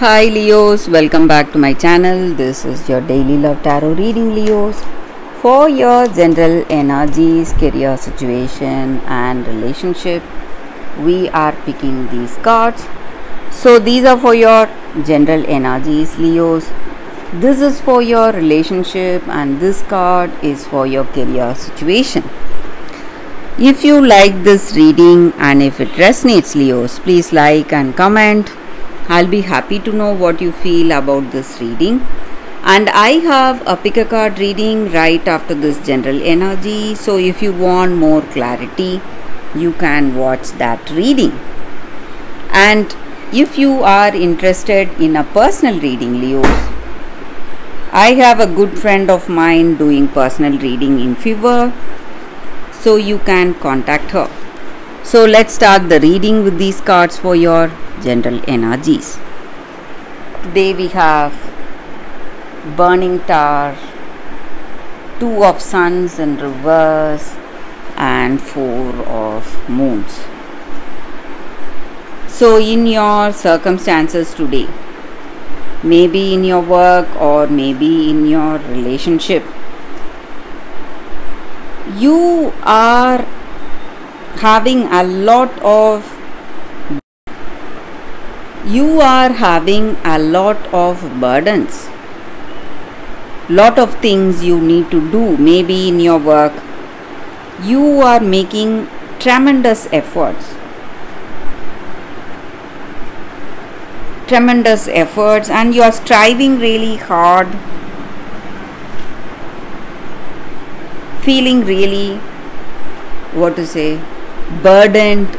Hi Leos, welcome back to my channel. This is your daily love tarot reading, Leos, for your general energies, career situation and relationship. We are picking these cards. So these are for your general energies, Leos. This is for your relationship and this card is for your career situation. If you like this reading and if it resonates, Leos, please like and comment. I'll be happy to know what you feel about this reading. And I have a pick a card reading right after this general energy. So if you want more clarity, you can watch that reading. And if you are interested in a personal reading, Leos, I have a good friend of mine doing personal reading in Fiverr. So you can contact her. So let's start the reading with these cards for your general energies. Today we have Burning Tower, Two of Suns in reverse and Four of Moons. So in your circumstances today, maybe in your work or maybe in your relationship, you are having a lot of burdens, lot of things you need to do. Maybe in your work you are making tremendous efforts and you are striving really hard, feeling really burdened.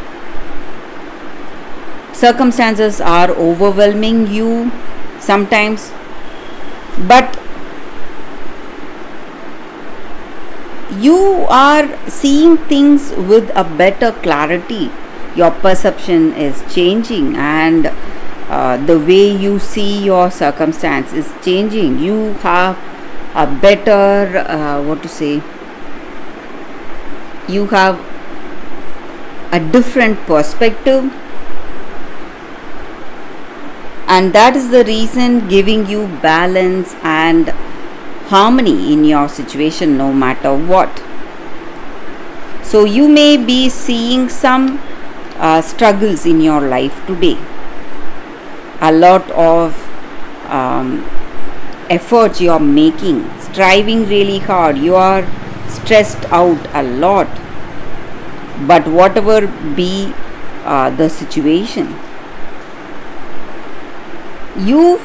Circumstances are overwhelming you sometimes, but you are seeing things with a better clarity. Your perception is changing and the way you see your circumstance is changing. You have a better you have a different perspective, and that is the reason giving you balance and harmony in your situation no matter what. So you may be seeing some struggles in your life today, a lot of efforts you are making, striving really hard, you are stressed out a lot. But whatever be the situation, you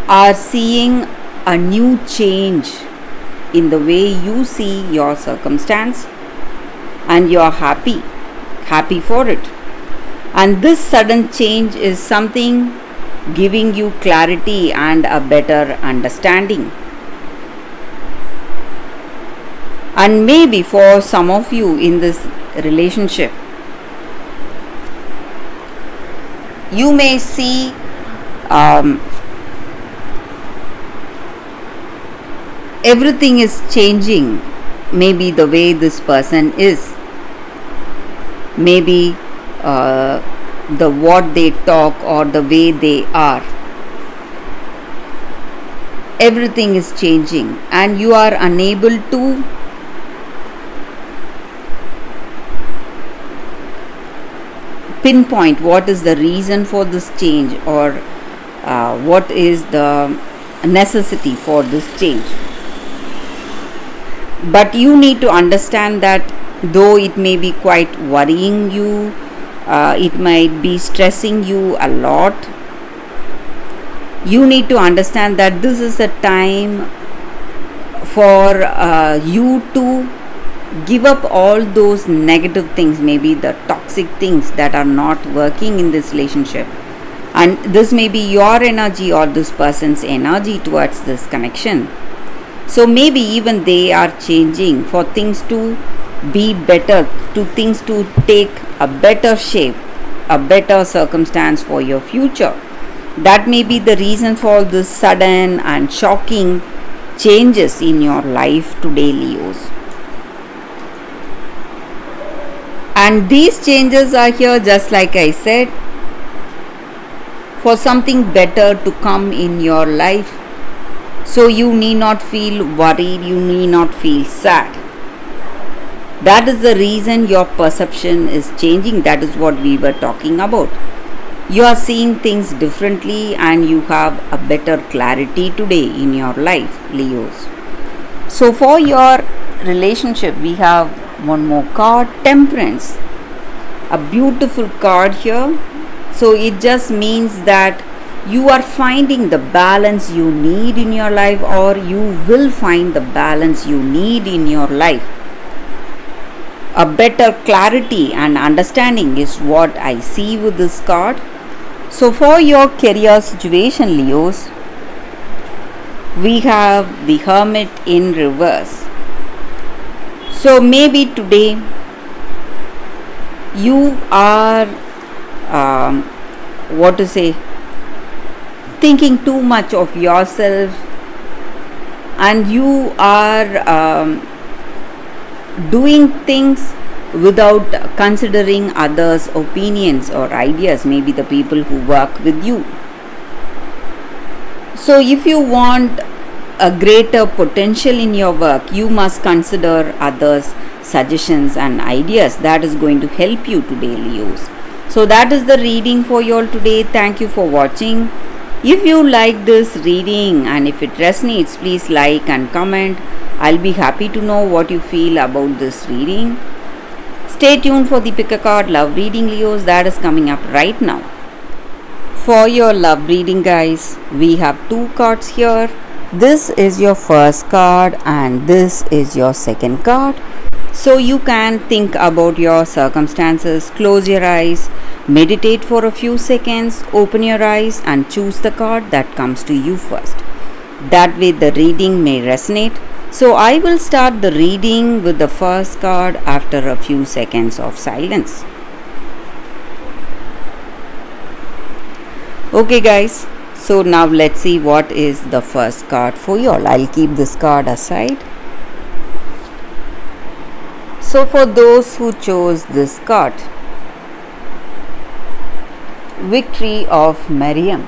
are seeing a new change in the way you see your circumstance and you are happy for it. And this sudden change is something giving you clarity and a better understanding. And maybe for some of you in this relationship, you may see everything is changing. Maybe the way this person is, maybe the what they talk or the way they are, everything is changing and you are unable to pinpoint what is the reason for this change or what is the necessity for this change. But you need to understand that though it may be quite worrying you, it might be stressing you a lot, you need to understand that this is a time for you to give up all those negative things, maybe the toxic things that are not working in this relationship. And this may be your energy or this person's energy towards this connection. So maybe even they are changing for things to be better, to things to take a better shape, a better circumstance for your future. That may be the reason for this sudden and shocking changes in your life today, Leos. And these changes are here, just like I said, for something better to come in your life. So you need not feel worried, you need not feel sad. That is the reason your perception is changing. That is what we were talking about. You are seeing things differently and you have a better clarity today in your life, Leos. So for your relationship, we have one more card, Temperance. A beautiful card here. So it just means that you are finding the balance you need in your life, or you will find the balance you need in your life. A better clarity and understanding is what I see with this card. So for your career situation, Leos, we have the Hermit in reverse. So maybe today you are thinking too much of yourself, and you are doing things without considering others' opinions or ideas, maybe the people who work with you. So if you want a greater potential in your work, you must consider others' suggestions and ideas. That is going to help you today, Leos. So that is the reading for you all today. Thank you for watching. If you like this reading and if it resonates, please like and comment. I'll be happy to know what you feel about this reading. Stay tuned for the Pick a Card Love Reading, Leos, that is coming up right now. For your love reading, guys, we have two cards here. This is your first card and this is your second card. So you can think about your circumstances, close your eyes, meditate for a few seconds, open your eyes and choose the card that comes to you first. That way the reading may resonate. So I will start the reading with the first card after a few seconds of silence. Okay guys, so now let's see what is the first card for you all. I'll keep this card aside. So for those who chose this card, Victory of Miriam.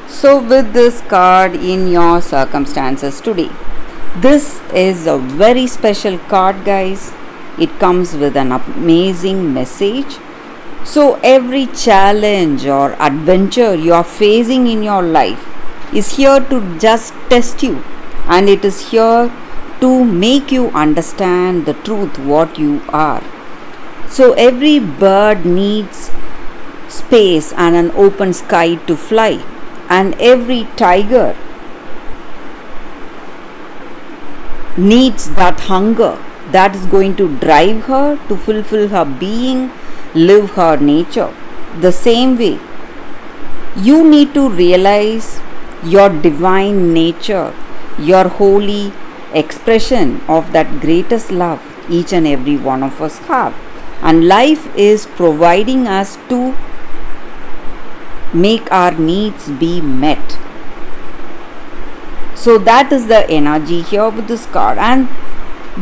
So with this card in your circumstances today, this is a very special card, guys. It comes with an amazing message. So every challenge or adventure you are facing in your life is here to just test you, and it is here to make you understand the truth what you are. So every bird needs space and an open sky to fly, and every tiger needs that hunger that is going to drive her to fulfill her being, live her nature. The same way, you need to realize your divine nature, your holy expression of that greatest love each and every one of us have. And life is providing us to make our needs be met. So that is the energy here with this card, and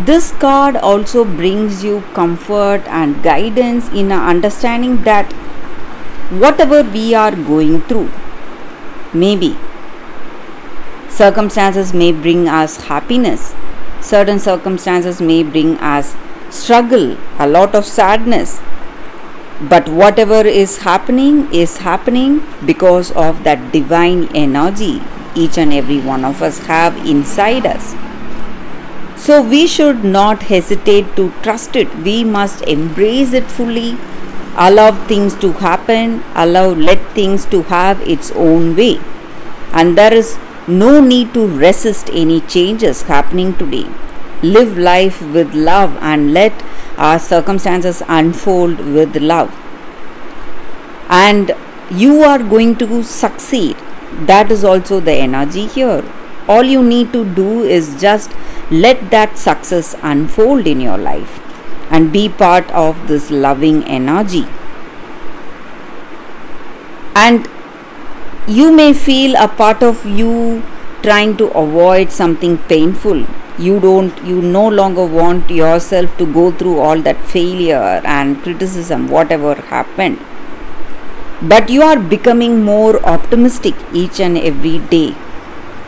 this card also brings you comfort and guidance in understanding that whatever we are going through, maybe circumstances may bring us happiness, certain circumstances may bring us struggle, a lot of sadness, but whatever is happening because of that divine energy each and every one of us have inside us. So we should not hesitate to trust it. We must embrace it fully, allow things to happen, let things to have its own way, and there is no need to resist any changes happening today. Live life with love and let our circumstances unfold with love, and you are going to succeed. That is also the energy here. All you need to do is just let that success unfold in your life and be part of this loving energy. And you may feel a part of you trying to avoid something painful. You no longer want yourself to go through all that failure and criticism, whatever happened. but you are becoming more optimistic each and every day.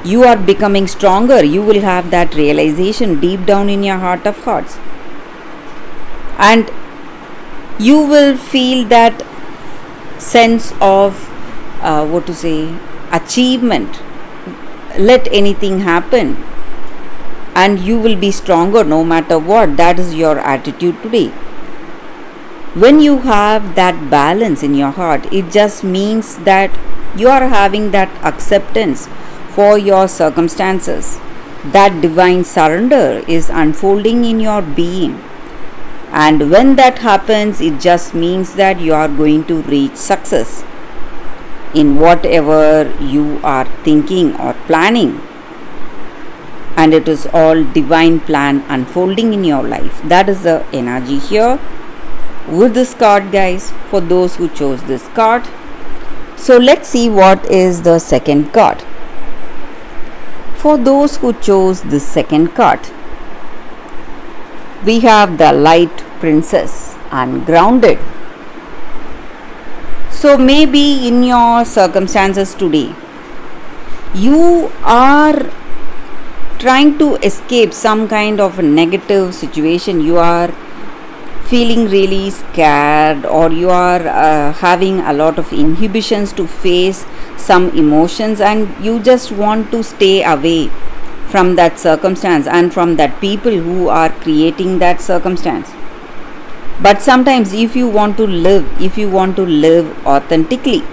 You are becoming stronger. You will have that realization deep down in your heart of hearts, and you will feel that sense of achievement. Let anything happen, and you will be stronger no matter what. That is your attitude today. When you have that balance in your heart, it just means that you are having that acceptance for your circumstances. That divine surrender is unfolding in your being. And when that happens, it just means that you are going to reach success in whatever you are thinking or planning. And it is all divine plan unfolding in your life. That is the energy here with this card, guys, for those who chose this card. So let's see what is the second card. For those who chose the second card, we have the Light Princess and Grounded. So maybe in your circumstances today, you are trying to escape some kind of a negative situation. You are feeling really scared, or you are having a lot of inhibitions to face some emotions, and you just want to stay away from that circumstance and from that people who are creating that circumstance. But sometimes if you want to live authentically,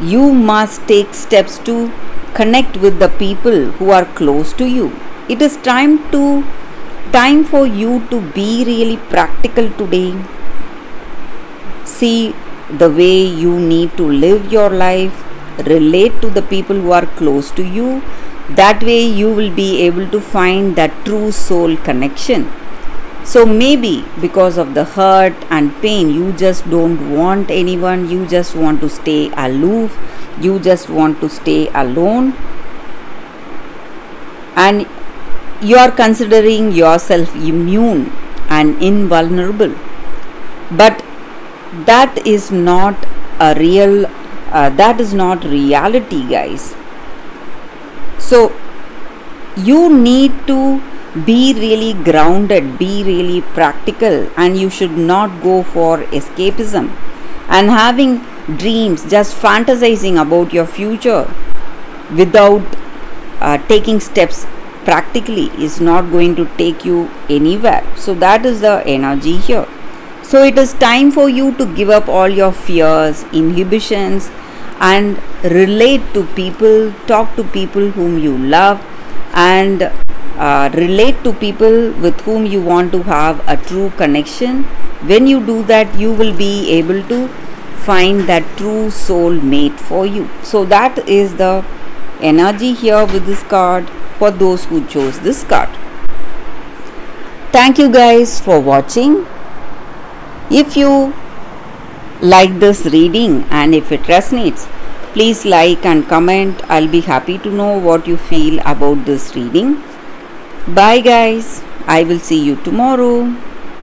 you must take steps to connect with the people who are close to you. It is time for you to be really practical today. See the way you need to live your life, relate to the people who are close to you. That way you will be able to find that true soul connection. So maybe because of the hurt and pain, you just don't want anyone, you just want to stay aloof, you just want to stay alone, and you are considering yourself immune and invulnerable. But that is not reality, guys. So you need to be really grounded, be really practical, and you should not go for escapism and having dreams, just fantasizing about your future without taking steps practically is not going to take you anywhere. So that is the energy here. So it is time for you to give up all your fears, inhibitions, and relate to people, talk to people whom you love, and relate to people with whom you want to have a true connection. When you do that, you will be able to find that true soul mate for you. So that is the energy here with this card for those who chose this card. Thank you guys for watching. If you like this reading and if it resonates, please like and comment. I'll be happy to know what you feel about this reading. Bye guys. I will see you tomorrow.